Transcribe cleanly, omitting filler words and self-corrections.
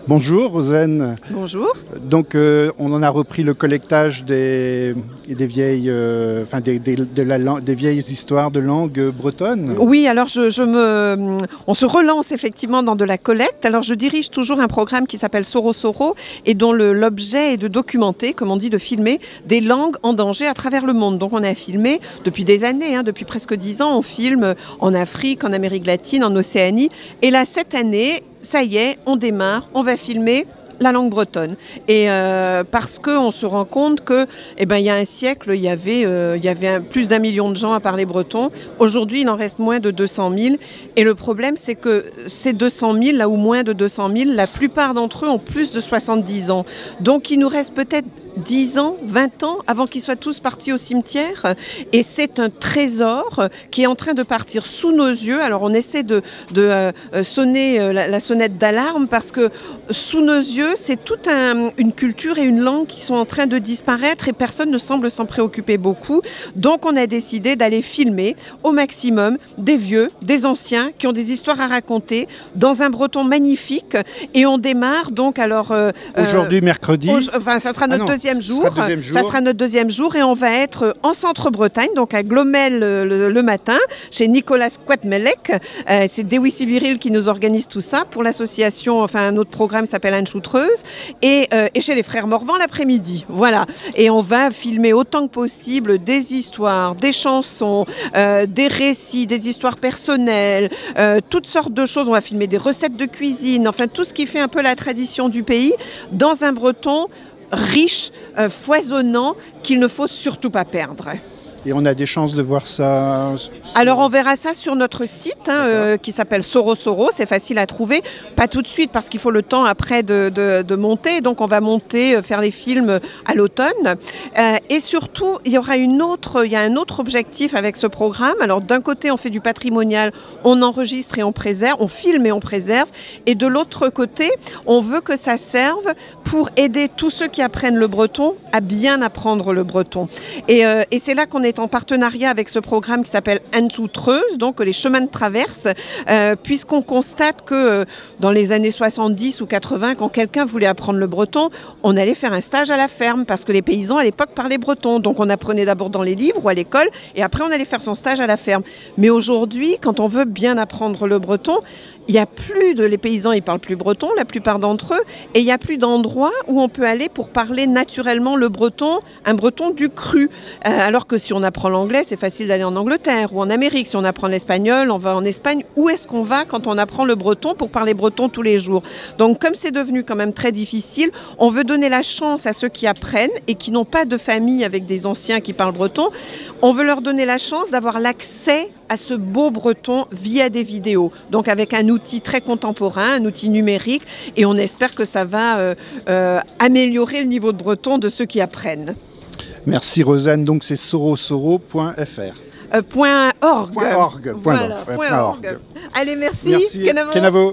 Bonjour Rosen. Bonjour. Donc on en a repris le collectage des vieilles, des vieilles histoires de langue bretonne. Oui, alors on se relance effectivement dans de la collecte. Alors je dirige toujours un programme qui s'appelle Soro Soro et dont l'objet est de documenter, comme on dit, de filmer des langues en danger à travers le monde. Donc on a filmé depuis des années, depuis presque 10 ans, on filme en Afrique, en Amérique latine, en Océanie. Et là, cette année, ça y est, on démarre, on va filmer la langue bretonne. Et parce qu'on se rend compte que, il y a un siècle, il y avait plus d'1 million de gens à parler breton. Aujourd'hui, il en reste moins de 200 000. Et le problème, c'est que ces 200 000, là où moins de 200 000, la plupart d'entre eux ont plus de 70 ans. Donc, il nous reste peut-être 10 ans, 20 ans avant qu'ils soient tous partis au cimetière. Et c'est un trésor qui est en train de partir sous nos yeux. Alors on essaie de sonner la sonnette d'alarme parce que sous nos yeux, c'est toute une culture et une langue qui sont en train de disparaître et personne ne semble s'en préoccuper beaucoup. Donc on a décidé d'aller filmer au maximum des vieux, des anciens qui ont des histoires à raconter dans un breton magnifique. Et on démarre donc alors... Aujourd'hui, mercredi. Ça sera notre deuxième jour. Ça sera notre deuxième jour et on va être en Centre-Bretagne, donc à Glomel le matin, chez Nicolas Quatmelec. C'est Dewi Sibiril qui nous organise tout ça pour l'association, un autre programme s'appelle Anne Choutreuse et chez les frères Morvan l'après-midi. Voilà. Et on va filmer autant que possible des histoires, des chansons, des récits, des histoires personnelles, toutes sortes de choses. On va filmer des recettes de cuisine, tout ce qui fait un peu la tradition du pays dans un breton riche, foisonnant, qu'il ne faut surtout pas perdre. Et on a des chances de voir ça. Alors on verra ça sur notre site qui s'appelle Soro Soro, c'est facile à trouver. Pas tout de suite parce qu'il faut le temps après de monter. Donc on va monter, faire les films à l'automne. Et surtout, il y a un autre objectif avec ce programme. Alors d'un côté, on fait du patrimonial, on enregistre et on préserve, on filme et on préserve. Et de l'autre côté, on veut que ça serve pour aider tous ceux qui apprennent le breton à bien apprendre le breton. Et c'est là qu'on est en partenariat avec ce programme qui s'appelle Anne Choutreuse, donc les chemins de traverse, puisqu'on constate que dans les années 70 ou 80, quand quelqu'un voulait apprendre le breton, on allait faire un stage à la ferme, parce que les paysans à l'époque parlaient breton. Donc on apprenait d'abord dans les livres ou à l'école, et après on allait faire son stage à la ferme. Mais aujourd'hui, quand on veut bien apprendre le breton, il n'y a plus les paysans, ils parlent plus breton, la plupart d'entre eux, et il n'y a plus d'endroit où on peut aller pour parler naturellement le breton, un breton du cru. Alors que si on apprend l'anglais, c'est facile d'aller en Angleterre ou en Amérique. Si on apprend l'espagnol, on va en Espagne. Où est-ce qu'on va quand on apprend le breton pour parler breton tous les jours? Donc comme c'est devenu quand même très difficile, on veut donner la chance à ceux qui apprennent et qui n'ont pas de famille avec des anciens qui parlent breton. On veut leur donner la chance d'avoir l'accès à ce beau breton via des vidéos. Donc avec un outil très contemporain, un outil numérique, et on espère que ça va améliorer le niveau de breton de ceux qui apprennent. Merci Rosanne, donc c'est sorosoro.fr. .org. .org. Voilà, .org. Allez, merci. Kenavo.